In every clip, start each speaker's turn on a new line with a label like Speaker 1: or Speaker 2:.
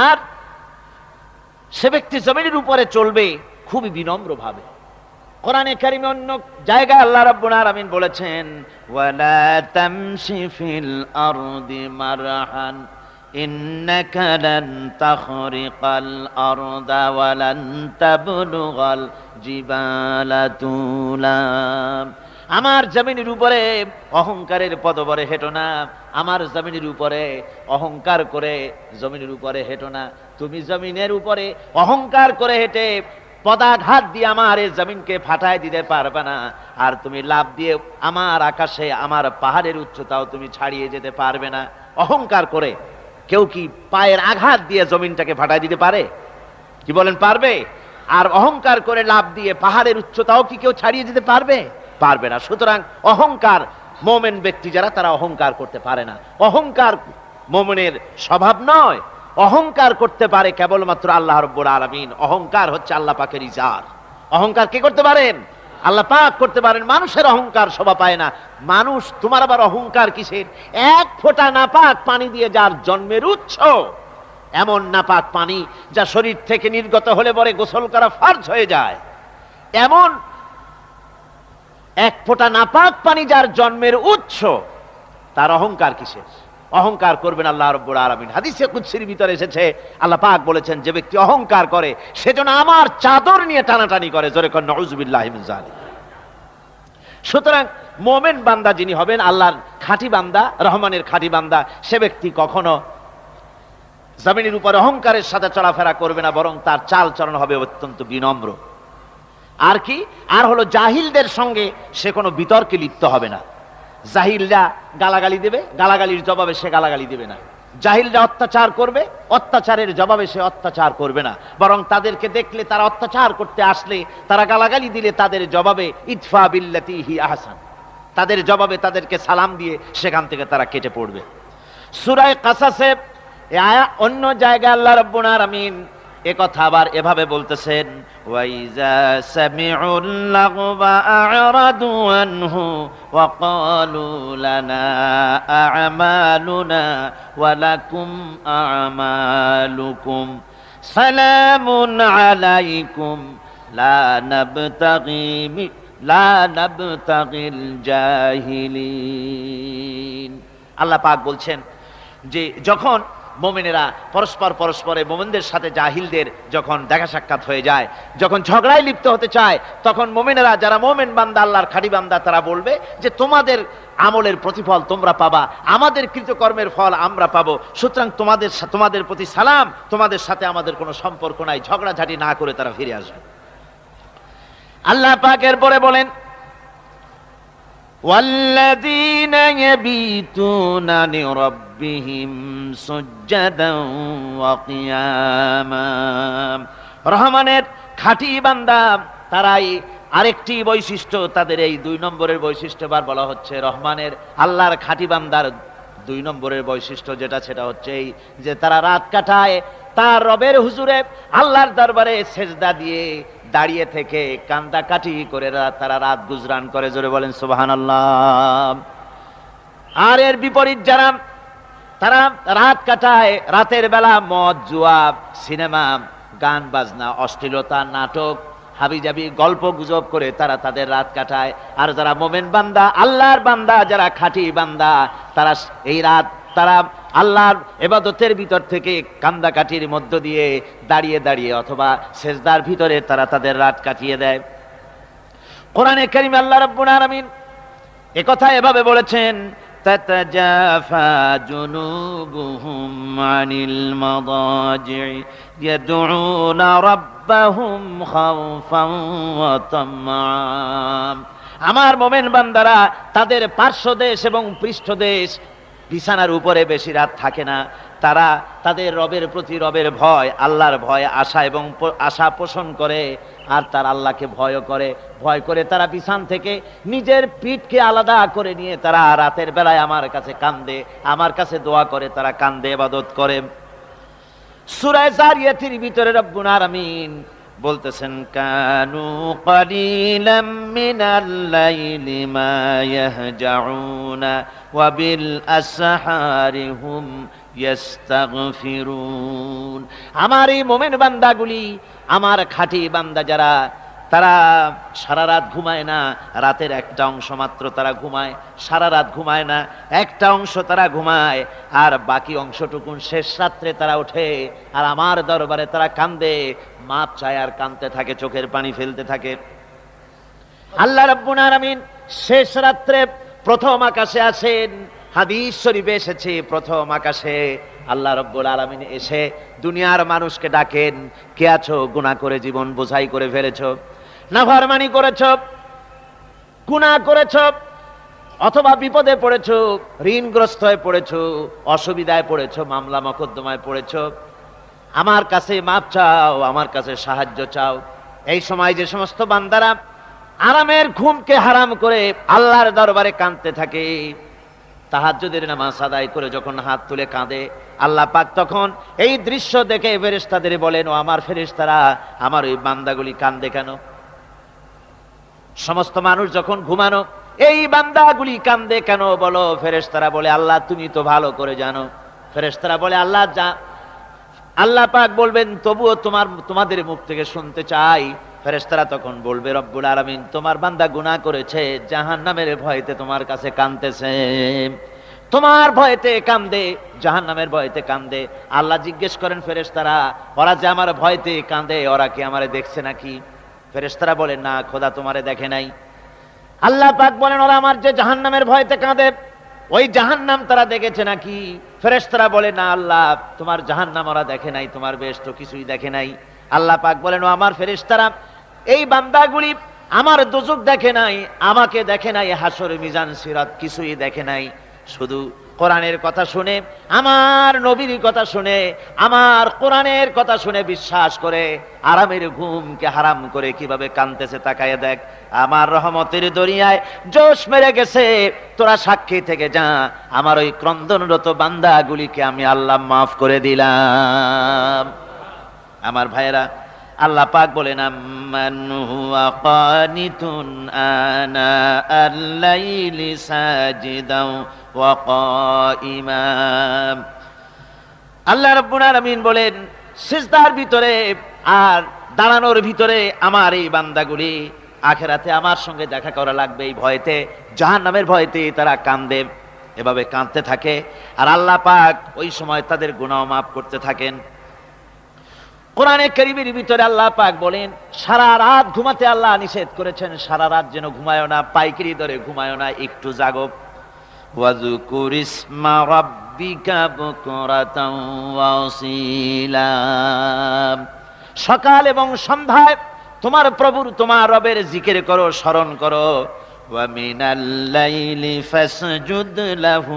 Speaker 1: আর সে ব্যক্তি জমিনের উপরে চলবে খুবই বিনম্র ভাবে। কোরআনে কারিমে অন্য জায়গায় আল্লাহ রাব্বুল আলামিন বলেছেন, ওয়ালা তামশি ফিল আরদি মারহান ইন্নাকা লান তাখরিকাল আরদা ওয়া লান তাবলুগাল জিবালা তুলা। আমার জমিনের উপরে অহংকারের পদবরে হেঁটো না, আমার জমিনের উপরে অহংকার করে জমিনের উপরে হেঁটো না। তুমি জমিনের উপরে অহংকার করে হেঁটে পদাঘাত দিয়ে আমার এই জমিনকে ফাটায় দিতে পারবে না, আর তুমি লাফ দিয়ে আমার আকাশে আমার পাহাড়ের উচ্চতাও তুমি ছাড়িয়ে যেতে পারবে না। অহংকার করে কেউ কি পায়ের আঘাত দিয়ে জমিনটাকে ফাটায় দিতে পারে? কি বলেন, পারবে? আর অহংকার করে লাফ দিয়ে পাহাড়ের উচ্চতাও কি কেউ ছাড়িয়ে দিতে পারবে? পারবে না। সুতরাং অহংকার, মোমেন ব্যক্তি যারা, তারা অহংকার করতে পারে না। অহংকার মোমেনের স্বভাব নয়। অহংকার করতে পারে কেবলমাত্র আল্লাহ রাব্বুল আলামিন। অহংকার হচ্ছে আল্লাহ পাকের ইজার। অহংকার কে করতে পারেন? আল্লাহ পাক করতে পারেন। মানুষের অহংকার শোভা পায় না। মানুষ, তোমার আবার অহংকার কিসের? এক ফোঁটা নাপাক পানি দিয়ে যার জন্মের উৎস, এমন নাপাক পানি যা শরীর থেকে নির্গত হলে পরে গোসল করা ফরজ হয়ে যায়, এমন এক ফোঁটা নাপাক পানি যার জন্মের উৎস, তার অহংকার কিসের? অহংকার করবেন আল্লাহ রাব্বুল আলামিন। হাদিসে কুদসির ভিতরে এসেছে, আল্লাহ পাক বলেছেন, যে ব্যক্তি অহংকার করে সেজন্য আমার চাদর নিয়ে টানাটানি করে। জোরে কোন নাউযুবিল্লাহি মিন যালিক। সুতরাং মুমিন বান্দা যিনি হবেন, আল্লাহর খাঁটি বান্দা, রহমানের খাঁটি বান্দা, সে ব্যক্তি কখনো জমিনের উপর অহংকারের সাথে চলাফেরা করবে না, বরং তার চাল চলন হবে অত্যন্ত বিনম্র। আর কি? আর হলো জাহিলদের সঙ্গে সে কোনো বিতর্কে লিপ্ত হবে না। জাহিলরা গালাগালি দেবে, গালাগালির জবাবে সে গালাগালি দেবে না। জাহিলরা অত্যাচার করবে, অত্যাচারের জবাবে সে অত্যাচার করবে না, বরং তাদেরকে দেখলে, তারা অত্যাচার করতে আসলে, তারা গালাগালি দিলে তাদের জবাবে ইদফা বিল্লাতি হি আহসান, তাদের জবাবে তাদেরকে সালাম দিয়ে সেখান থেকে তারা কেটে পড়বে। সূরা কাসাসে অন্য জায়গায় আল্লাহ রাব্বুল আলামিন একথা আবার এভাবে বলতেছেন, ওয়াইজা সামিউল লাগবা আ'রাদু আনহু ওয়া ক্বালু লানা আ'মালুনা ওয়া লাকুম আ'মালুকুম সালামুন আলাইকুম লা নাবতাগিল জাহিলিন। আল্লাহ পাক বলছেন যে যখন মুমিনেরা পরস্পরে মুমিনদের সাথে জাহিলদের যখন দেখা সাক্ষাৎ হয়ে যায়, যখন ঝগড়ায় লিপ্ত হতে চায়, তখন মুমিনেরা, যারা মুমিন বান্দা, আল্লাহর খাঁটি বান্দা, তারা বলবে যে তোমাদের আমলের প্রতিফল তোমরা পাবা, আমাদের কৃতকর্মের ফল আমরা পাবো। সুতরাং তোমাদের প্রতি সালাম, তোমাদের সাথে আমাদের কোনো সম্পর্ক নাই। ঝগড়াঝাটি না করে তারা ফিরে আসবে। আল্লাহ পাক এরপরে বলেন, ওয়াল্লাযীনা ইয়াবীতুনা লিরাব্বিহিম সুজদান ওয়া কিয়ামা। রহমানের খাঁটি বান্দা তারাই আরেকটি বৈশিষ্ট্য, তাদের এই 2 নম্বরের বৈশিষ্ট্য বার বলা হচ্ছে। রহমানের, আল্লাহর খাঁটি বান্দার 2 নম্বরের বৈশিষ্ট্য যেটা, সেটা হচ্ছে এই যে তারা রাত কাটায় তার রবের হুজুরে, আল্লাহর দরবারে সেজদা দিয়ে দাঁড়িয়ে থেকে কান্দাকাটি করে তারা রাত গুজরান করে। জোরে বলেন সুবহানাল্লাহ। আর এর বিপরীত যারা, তারা রাত কাটায়, রাতের বেলা মদ, জুয়া, সিনেমা, গান বাজনা, অশ্লীলতা, নাটক, হাবিজাবি, গল্প গুজব করে তারা তাদের রাত কাটায়। আর যারা মুমিন বান্দা, আল্লাহর বান্দা, যারা খাঁটি বান্দা, তারা এই রাত তারা আল্লাহর ইবাদতের ভিতর থেকে কান্দাকাটির মধ্য দিয়ে দাঁড়িয়ে দাঁড়িয়ে অথবা সেজদার ভিতরে তারা তাদের রাত কাটিয়ে দেয়। কোরআনে কারিমে আল্লাহ রাব্বুল আলামিন একথা এভাবে বলেছেন, তাতাজাফা জুনুবুহুম আনিল মাদাজি' ইয়াদউনা রাব্বাহুম খাওফান ওয়া তামআ। আমার মুমিন বান্দারা তাদের পার্শ্বদেশ এবং পৃষ্ঠদেশ, বিছানার উপরে বেশি রাত থাকে না। তারা তাদের রবের প্রতি, রবের ভয়, আল্লাহর ভয়, আশা এবং আশা পোষণ করে। আর তার আল্লাহকে ভয় করে তারা বিছান থেকে নিজের পিঠকে আলাদা করে নিয়ে তারা রাতের বেলায় আমার কাছে কান্দে, আমার কাছে দোয়া করে, তারা কান্দে, ইবাদত করে। সূরা যারিয়াতের ভিতরে রব্বুল আলামিন বলতেছেন, কানু ক্বালিলাম মিনাল লাইলি মা ইয়াহজাউনা ওয়া বিল আসহারি হুম ইস্তাগফিরুন। আমার এই মুমিন বান্দাগুলি, আমার খাঁটি বান্দা যারা, তারা সারা রাত ঘুমায় না, রাতের একটা অংশ মাত্র তারা ঘুমায়, সারা রাত ঘুমায় না, একটা অংশ তারা ঘুমায়, আর বাকি অংশটুকু শেষ রাত্রে তারা ওঠে আর আমার দরবারে তারা কান্দে, মাপ চায় আর কাঁদতে থাকে, চোখের পানি ফেলতে থাকে। আল্লাহ রাব্বুল আলামিন শেষ রাত্রে প্রথম আকাশে আসেন। হাদিস শরীফে এসেছে, প্রথম আকাশে আল্লাহ রাব্বুল আলামিন এসে দুনিয়ার মানুষকে ডাকেন, কে আছো গুনাহ করে জীবন বোঝাই করে ফেলেছো, নাফরমানি করেছো, গুনাহ করেছো, অথবা বিপদে পড়েছো, ঋণগ্রস্ত হয়ে পড়েছো, অসুবিধায় পড়েছো, মামলা মকদ্দমায় পড়েছো, আমার কাছে মাপ চাও, আমার কাছে সাহায্য চাও। এই সময় যে সমস্ত বান্দারা আরামের ঘুমকে হারাম করে আল্লাহর দরবারে কাঁদতে থাকে, তাহাজ্জুদের নামাজ আদায় করে যখন হাত তুলে কাঁদে, আল্লাহ পাক তখন এই দৃশ্য দেখে ফেরেশতাদের বলেন, ও আমার ফেরেশতারা, আমার ওই বান্দাগুলি কাঁদে কেন? সমস্ত মানুষ যখন ঘুমানো, এই বান্দাগুলি কাঁদে কেন বলো? ফেরেশতারা বলে, আল্লাহ তুমি তো ভালো করে জানো। ফেরেশতারা বলে, আল্লাহ পাক বলবেন, তবুও তোমাদের মুখ থেকে শুনতে চাই। ফেরেশতারা তখন বলবে, রব্বুল আলামিন তোমার বান্দা গুনাহ করেছে, জাহান্নামের ভয়তে তোমার কাছে কাঁদতেছে, তোমার ভয়তে কান্দে, জাহান্নামের ভয়তে কান্দে। আল্লাহ জিজ্ঞেস করেন, ফেরেশতারা ওরা যে আমার ভয়তে কান্দে, ওরা কি আমারে দেখছে নাকি? ফেরেশতারা বলেন, না খোদা তোমারে দেখে নাই। আল্লাহ পাক বলেন, ওরা আমার যে জাহান্নামের ভয়তে কাঁদে, ওই জাহান্নাম তারা দেখেছে নাকি? ফেরেশতারা বলে, না আল্লাহ তোমার জাহান্নাম ওরা দেখে নাই, তোমার বেহেশত কিছুই দেখে নাই। আল্লাহ পাক বলেন, ও আমার ফেরেশতারা, এই বান্দাগুলি আমার দোজখ দেখে নাই, আমাকে দেখে নাই, হাসর মিজান সিরাত কিছুই দেখে নাই, শুধু কোরআনের কথা শুনে, আমার নবীর কথা শুনে, আমার কোরআনের কথা শুনে বিশ্বাস করে আরামের ঘুমকে হারাম করে কিভাবে কাঁদতেছে তাকায় দেখ। আমার রহমতের দরিয়ায় জোশ মেরে গেছে, তোরা সাক্ষী থেকে যা, আমার ওই ক্রন্দনরত বান্দাগুলিকে আমি আল্লাহ মাফ করে দিলাম। আমার ভাইয়েরা, আল্লাহ পাক বলেন, আম্মান হুয়া কানিতুন আনা আল-লাইলি সাজিদাও ওয়া কাইমা। আল্লাহ রাব্বুল আলামিন বলেন, সিজদার ভিতরে আর দাঁড়ানোর ভিতরে আমার এই বান্দাগুলি আখিরাতে আমার সঙ্গে দেখা করা লাগবে, এই ভয়তে, জাহান্নামের ভয়তে তারা কান্দে, এভাবে কাঁদতে থাকে। আর আল্লাহ পাক ওই সময় তাদের গুনাহ মাফ করতে থাকেন। কোরআনে কারীমের ভিতরে আল্লাহ পাক বলেন, সারা রাত ঘুমাতে আল্লাহ নিষেধ করেছেন, সারা রাত যেন ঘুমায়ও না, পাইকারি দরে ঘুমায়ও না, একটু জাগো। ওয়াজকুর ইসমা রাব্বিকা বুকরাতাও ওয়া আসীলা। সকাল এবং সন্ধ্যায় তোমার প্রভুর, তোমার রবের জিকির করো, স্মরণ করো। ওয়া মিনাল লাইলি ফাসজুদ লাহু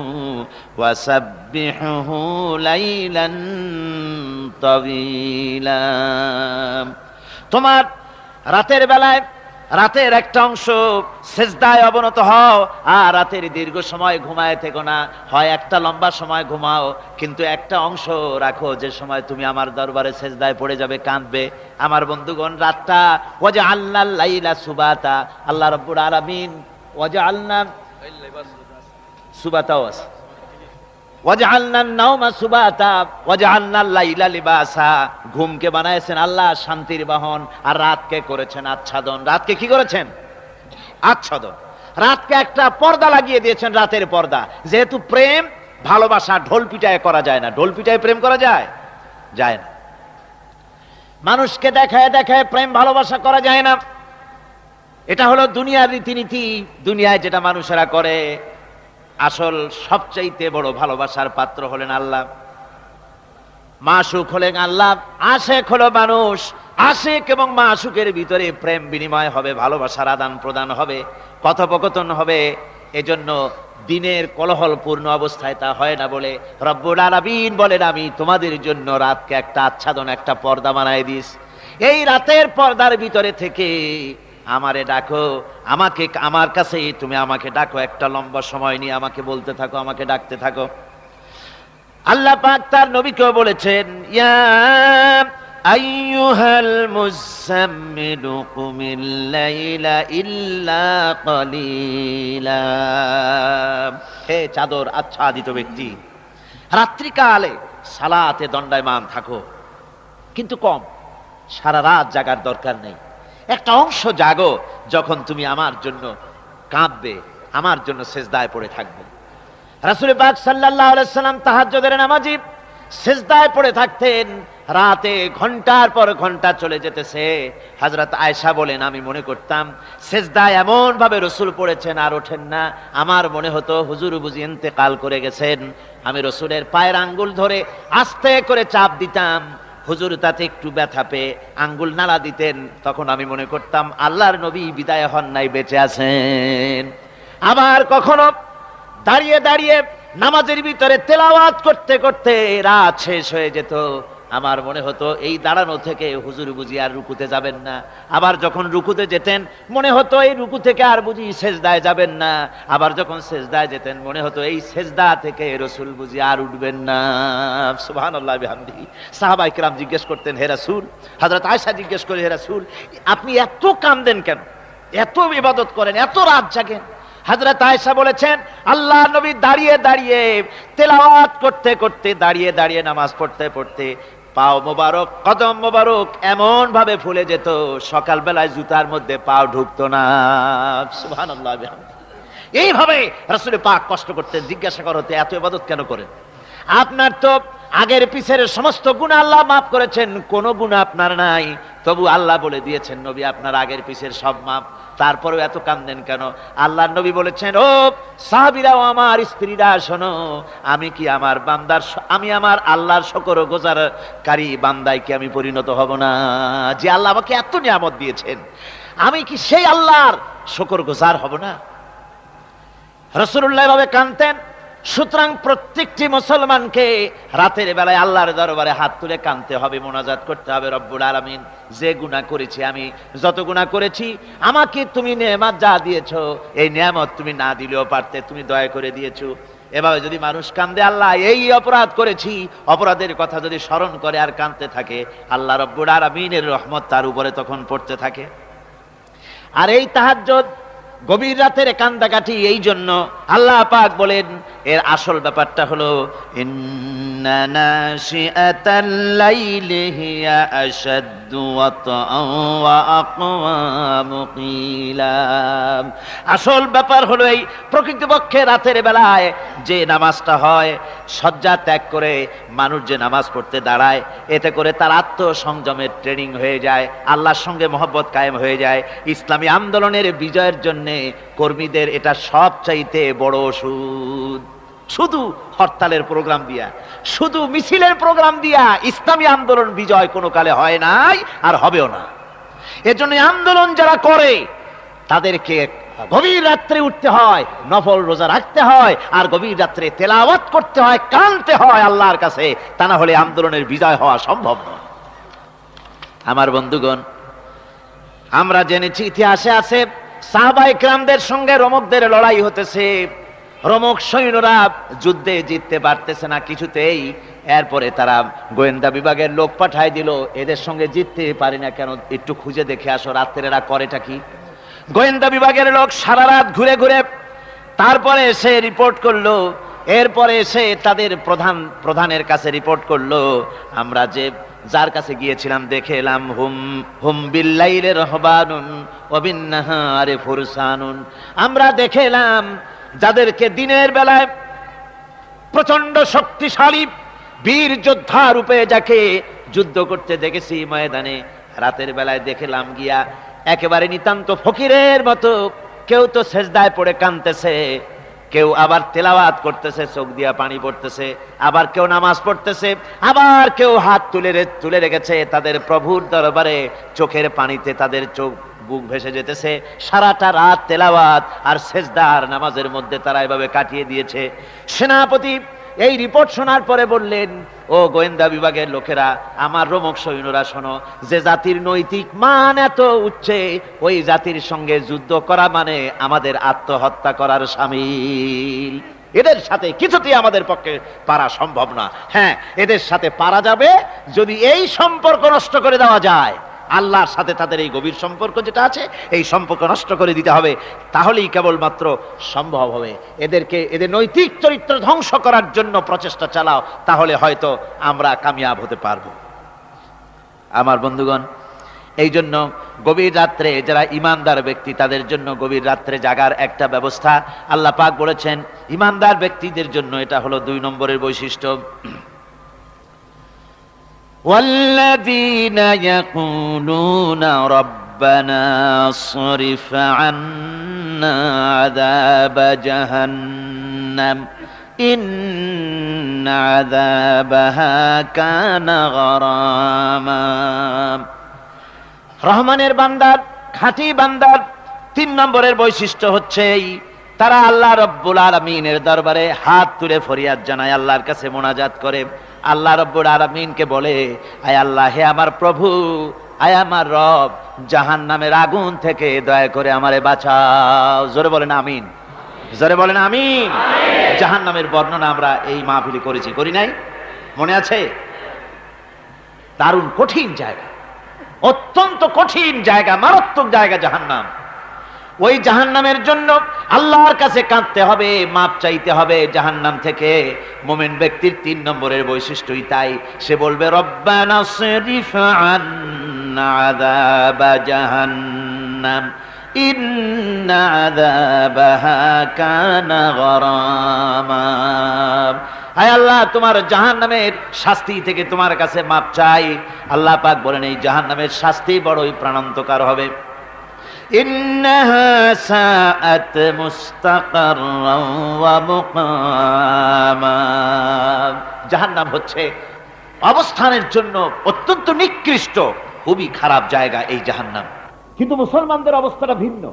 Speaker 1: ওয়া সাব্বিহহু লাইলান তাওয়িলা। তোমার রাতের বেলায় রাতের একটা অংশ সেজদায় অবনত হও, আর রাতের দীর্ঘ সময় ঘুমায় থেকো না, হয় একটা লম্বা সময় ঘুমাও, কিন্তু একটা অংশ রাখো যে সময় তুমি আমার দরবারে সেজদায় পড়ে যাবে, কাঁদবে। আমার বন্ধুগণ, রাতটা ওয়াজআলনাল লাইলা সুবাতা, আল্লাহ রাব্বুল আলামিন ওয়াজআলনা সুবাতাও আছে, ওয়াজআলনান নাওমা সুবাতা ওয়াজআলনাল লাইলা লিবাসা। ঘুমকে বানায়ছেন আল্লাহ শান্তির বাহন, আর রাতকে করেছেন আচ্ছাদন। রাতকে কি করেছেন? আচ্ছাদন। রাতকে একটা পর্দা লাগিয়ে দিয়েছেন, রাতের পর্দা। যেহেতু প্রেম ভালোবাসা ঢোল পিটায় করা যায় না। ঢোল পিটায় প্রেম করা যায়? যায় না। মানুষকে দেখায় দেখায় প্রেম ভালোবাসা করা যায় না। এটা হলো দুনিয়ার রীতিনীতি, দুনিয়ায় যেটা মানুষেরা করে। আসল সবচাইতে বড় ভালোবাসার পাত্র হলেন আল্লাহ, মাশুক হলেন আল্লাহ, আশেক হলো মানুষ। আশেক এবং মাশুকের ভিতরে প্রেম বিনিময় হবে, ভালোবাসার আদান প্রদান হবে, কথোপকথন হবে। এজন্য দিনের কোলাহলপূর্ণ অবস্থায় তা হয় না বলে রব্বুল আলামিন বলেন, আমি তোমাদের জন্য রাতকে একটা আচ্ছাদন, একটা পর্দা বানায় দিস। এই রাতের পর্দার ভিতরে থেকে আমারে ডাকো, আমাকে, আমার কাছে তুমি আমাকে ডাকো, একটা লম্বা সময় নিয়ে আমাকে বলতে থাকো, আমাকে ডাকতে থাকো। আল্লাহ পাক তার নবীকেও বলেছেন, ইয়া আইয়ুহাল মুযাম্মিলু কুমিল লাইলা ইল্লা কালিলা। হে চাদর আচ্ছাদিত ব্যক্তি, রাত্রিকালে সালাতে দণ্ডায়মান থাকো, কিন্তু কম, সারা রাত জাগার দরকার নেই। একটা অংশ জাগো, যখন তুমি আমার জন্য কাঁদবে, আমার জন্য সেজদায় পড়ে থাকবে। রাসূল পাক সাল্লাল্লাহু আলাইহি সাল্লাম তাহাজ্জুদের নামাজি সেজদায় পড়ে থাকতেন, রাতে ঘন্টার পর ঘন্টা চলে যেতেছে। হযরত আয়েশা বলেন, আমি মনে করতাম সেজদায় এমন ভাবে রাসূল পড়েছেন আর ওঠেন না, আমার মনে হতো হুজুর বুঝি ইন্তেকাল করে গেছেন। আমি রাসূলের পায়ের আঙ্গুল ধরে আস্তে করে চাপ দিতাম, হুজুর তাতে একটু ব্যথা পেয়ে আঙ্গুল নাড়া দিতেন, তখন আমি মনে করতাম আল্লাহর নবী বিদায় হন নাই, বেঁচে আছেন। আবার কখনো দাঁড়িয়ে দাঁড়িয়ে নামাজের ভিতরে তেলাওয়াত করতে করতে রাত শেষ হয়ে যেত, আমার মনে হতো এই দাঁড়ানো থেকে হুজুর বুঝি আর রুকুতে যাবেন না। আবার যখন রুকুতে যেতেন মনে হতো এই রুকু থেকে আর বুঝি সেজদায় যাবেন না। আবার যখন সেজদায় যেতেন মনে হতো এই সেজদা থেকে রাসূল বুঝি আর উঠবেন না। সুবহানাল্লাহ বিহামদিহি। সাহাবায়ে কেরাম জিজ্ঞেস করতেন, হে রাসূল, হযরত আয়েশা জিজ্ঞেস করে, হে রাসূল, আপনি এত কাঁদেন কেন, এত ইবাদত করেন, এত রাত জাগেন? হযরত আয়েশা বলেছেন, আল্লাহ নবী দাঁড়িয়ে দাঁড়িয়ে তেলাওয়াত করতে করতে, দাঁড়িয়ে দাঁড়িয়ে নামাজ পড়তে পড়তে পাও মোবারক, কদম মোবারক এমন ভাবে ফুলে যেত, সকাল বেলায় জুতার মধ্যে পাও ঢুকতো না। সুবহানাল্লাহ বিহামদিহি। এইভাবে রাসূল পাক কষ্ট করতেন। জিজ্ঞাসা করতে, এত ইবাদত কেন করেন? আপনার তো আগের পিছের সমস্ত গুনাহ আল্লাহ মাফ করেছেন, কোনো গুনাহ আপনার নাই, তবু আল্লাহ বলে দিয়েছেন নবী আপনার আগের পিছের সব মাফ, তারপরেও এত কাঁদেন কেন? আল্লাহর নবী বলেছেন, ও সাহাবীরাও, আমার স্ত্রীরা শোনো, আমি কি আমার বান্দার, আমি আমার আল্লাহর শুকরগুজারকারী বান্দায় কি আমি পরিণত হব না? যে আল্লাহ আমাকে এত নিয়ামত দিয়েছেন, আমি কি সেই আল্লাহর শুকরগুজার হব না? রাসূলুল্লাহ এভাবে কাঁদতেন। সুতরাং প্রত্যেকটি মুসলমানকে রাতের বেলায় আল্লাহর দরবারে হাত তুলে কাঁদতে হবে, মোনাজাত করতে হবে, রব্বুল আলামিন, যে গুনাহ করেছি, আমি যত গুনাহ করেছি, আমাকে তুমি নেয়ামত যা দিয়েছো, এই নেয়ামত তুমি না দিলেও পারতে, তুমি দয়া করে দিয়েছো। এভাবে যদি মানুষ কাঁদে, আল্লাহ এই অপরাধ করেছি, অপরাধের কথা যদি স্মরণ করে আর কাঁদতে থাকে, আল্লাহ রব্বুল আলামিনের রহমত তার উপরে তখন পড়তে থাকে। আর এই তাহাজ্জুদ, গভীর রাতের কান্দাকাটি, এই জন্য আল্লাহ পাক বলেন, এর আসল ব্যাপারটা হলো ইন্না নাশিআতাল লাইলি হিয়া আশাদ্দু ওয়াতআন ওয়া আকওয়ামু কিলা। আসল ব্যাপার হলো এই প্রকৃতপক্ষে রাতের বেলায় যে নামাজটা হয়, শয্যা ত্যাগ করে মানুষ যে নামাজ পড়তে দাঁড়ায়, এতে করে তার আত্মসংযমের ট্রেনিং হয়ে যায়, আল্লাহর সঙ্গে মহব্বত কায়েম হয়ে যায়। ইসলামী আন্দোলনের বিজয়ের জন্য কর্মীদের এটা সবচাইতে বড় ওষুধ। শুধু হরতালের প্রোগ্রাম দিয়া, শুধু মিছিলের প্রোগ্রাম দিয়া ইসলামী আন্দোলন বিজয় কোনো কালে হয় নাই আর হবেও না। এজন্য আন্দোলন যারা করে তাদেরকে গভীর রাত্রে উঠতে হয়, নফল রোজা রাখতে হয়, আর গভীর রাত্রে তেলাওয়াত করতে হয়, কাঁদতে হয় আল্লাহর কাছে, তা না হলে আন্দোলনের বিজয় হওয়া সম্ভব নয়। আমার বন্ধুগণ, আমরা জেনেছি ইতিহাসে আছে সাহাবায়ে কেরামদের সঙ্গে রোমকদের লড়াই হতেছে, রোমক সৈন্যরা যুদ্ধে জিততে পারতেছে না কিছুতেই। এরপরে তারা গোয়েন্দা বিভাগের লোক পাঠায় দিল, এদের সঙ্গে জিততে পারি না কেন, একটু খুঁজে দেখে আসো রাত্রে এরা করেটা কি। গোয়েন্দা বিভাগের লোক সারা রাত ঘুরে ঘুরে তারপরে এসে রিপোর্ট করলো, এরপরে এসে তাদের প্রধানের কাছে রিপোর্ট করলো, আমরা যে যার কাছে গিয়েছিলাম দেখে এলাম, হুম হুম বিল্লাইলি রাহবানুন ওয়া বিন্নাহারি ফুরসানুন, আমরা দেখে এলাম যাদেরকে দিনের বেলায় প্রচন্ড শক্তিশালী বীর যোদ্ধা রূপে যাকে যুদ্ধ করতে দেখেছি ময়দানে, রাতের বেলায় দেখলাম গিয়া একেবারে নিতান্ত ফকিরের মতো, কেউ তো সেজদায় পড়ে কাঁদতেছে, কেউ আবার তেলাওয়াত করতেছে, চোখ দিয়া পানি পড়তেছে, আবার কেউ নামাজ পড়তেছে, আবার কেউ হাত তুলে রেখেছে তাদের প্রভুর দরবারে, চোখের পানিতে তাদের চোখ বুক ভেসে যেতেছে। সারাটা রাত তেলাওয়াত আর সেজদার নামাজের মধ্যে তারা এভাবে কাটিয়ে দিয়েছে। সেনাপতি এই রিপোর্ট শোনার পরে বললেন, ও গোয়েন্দা বিভাগের লোকেরা, আমার রোমক সৈন্যরা শোনো, যে জাতির নৈতিক মান এত উচ্চে, ওই জাতির সঙ্গে যুদ্ধ করা মানে আমাদের আত্মহত্যা করার শামিল। এদের সাথে কিছুতেই আমাদের পক্ষে পারা সম্ভব না। হ্যাঁ, এদের সাথে পারা যাবে যদি এই সম্পর্ক নষ্ট করে দেওয়া যায়, আল্লাহর সাথে তাদের এই গভীর সম্পর্ক যেটা আছে, এই সম্পর্ক নষ্ট করে দিতে হবে। তাহলেই কেবলমাত্র সম্ভব হবে। এদের নৈতিক চরিত্র ধ্বংস করার জন্য প্রচেষ্টা চালাও, তাহলে হয়তো আমরা কামিয়াব হতে পারবো। আমার বন্ধুগণ, এই জন্য গভীর রাত্রে যারা ইমানদার ব্যক্তি তাদের জন্য গভীর রাত্রে জাগার একটা ব্যবস্থা আল্লাহ পাক বলেছেন। ইমানদার ব্যক্তিদের জন্য এটা হলো 2 নম্বরের বৈশিষ্ট্য। ওয়াল্লাযীনা ইয়াকুলুনা রাব্বানা সরিফ আন্না আযাবা জাহান্নাম ইন্না আযাবাহা কানা গরামা। রহমানের বান্দার, খাঁটি বান্দার 3 নম্বরের বৈশিষ্ট্য হচ্ছে তারা আল্লাহ রব্বুল আলামিনের দরবারে হাত তুলে ফরিয়াদ জানায়, আল্লাহর কাছে মোনাজাত করে, আল্লাহ রব্বুল আলামিনকে বলে, আয় আল্লাহ, হে আমার প্রভু, আয় আমার রব, জাহান্নামের আগুন থেকে দয়া করে আমারে বাঁচাও। জোরে বলেন আমিন, জোরে বলেন আমিন। জাহান্নামের বর্ণনা আমরা এই মাহফিলে করেছি, করি নাই? মনে আছে? দারুণ কঠিন জায়গা, অত্যন্ত কঠিন জায়গা, মারাত্মক জায়গা জাহান্নাম। ওই জাহান্নামের জন্য আল্লাহর কাছে কাঁদতে হবে, মাপ চাইতে হবে জাহান্নাম থেকে। মুমিন ব্যক্তির 3 নম্বরের বৈশিষ্ট্যই তাই। সে বলবে, রব্বানা সরিফ আন্না আযাবা জাহান্নাম ইন্না আযাবাহা কানা গরামা। আয় আল্লাহ, তোমার জাহান্নামের শাস্তি থেকে তোমার কাছে মাপ চাই। আল্লাহ পাক বলেন, এই জাহান্নামের শাস্তি বড়ই প্রাণান্তকার হবে। ইন্নাহা সাআত মুস্তাকাররান ওয়া মুকামা। জাহান্নাম হচ্ছে অবস্থানের জন্য অত্যন্ত নিকৃষ্ট, খুবই খারাপ জায়গা এই জাহান্নাম। কিন্তু মুসলমানদের অবস্থাটা ভিন্ন।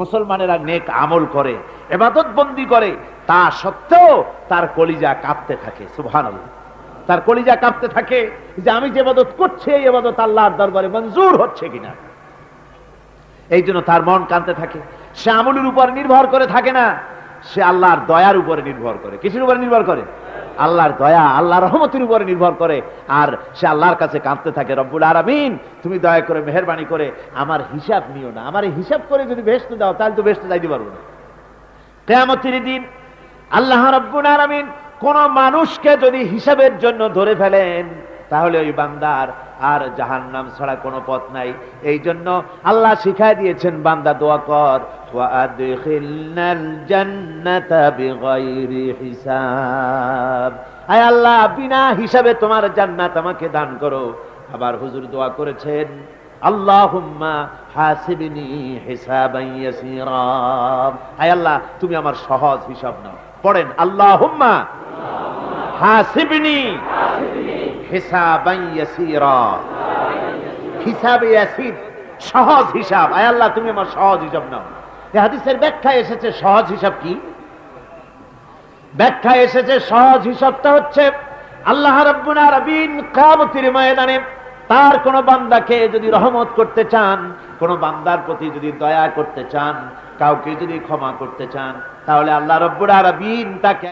Speaker 1: মুসলমানেরা নেক আমল করে, ইবাদত বন্দি করে, তা সত্ত্বেও তার কলিজা কাঁপতে থাকে। সুবহানাল্লাহ, তার কলিজা কাঁপতে থাকে যে আমি যে ইবাদত করছি এই ইবাদত আল্লাহর দরবারে মঞ্জুর হচ্ছে কিনা। এই জন্য তার মন কাঁদতে থাকে। সে আমলের উপর নির্ভর করে থাকে না, সে আল্লাহর দয়ার উপরে নির্ভর করে। কিসের উপরে নির্ভর করে? আল্লাহর দয়া, আল্লাহর রহমতের উপরে নির্ভর করে। আর সে আল্লাহর কাছে কাঁদতে থাকে, রব্বুল আলামিন, তুমি দয়া করে মেহেরবানি করে আমার হিসাব নিও না। আমার হিসাব করে যদি বেহেশতে দাও তাহলে তো বেহেশতে যাইতে পারবো না। কিয়ামতের দিন আল্লাহ রব্বুল আলামিন কোন মানুষকে যদি হিসাবের জন্য ধরে ফেলেন, তাহলে ওই বান্দার আর জাহান্নাম ছাড়া কোনো পথ নাই। এই জন্য আল্লাহ শিখায় দিয়েছেন, বান্দা দোয়া কর, ওয়া আদখিলনাল জান্নাতা বিগাইরি হিসাব। আয় আল্লাহ, বিনা হিসাবে তোমার জান্নাত আমাকে দান করো। আবার হুজুর দোয়া করেছেন, আল্লাহুম্মা হাসিবনি হিসাবান ইয়াসীরা। আয় আল্লাহ, তুমি আমার সহজ হিসাব নাও। পড়েন, আল্লাহুম্মা হাসিবনি হিসাবান ইয়াসীরা। হিসাবে ইয়াসীর, সহজ হিসাব। আয় আল্লাহ, তুমি আমার সহজ হিসাব নাও। এই হাদিসের ব্যাখ্যায় এসেছে সহজ হিসাব কি? ব্যাখ্যায় এসেছে সহজ হিসাবটা হচ্ছে আল্লাহ রাব্বুল আলামিন কিয়ামতের ময়দানে তার কোন বান্দাকে যদি রহমত করতে চান, কোন বান্দার প্রতি যদি দয়া করতে চান, কাউকে যদি ক্ষমা করতে চান, তাহলে আল্লাহ রাব্বুল আলামিন তাকে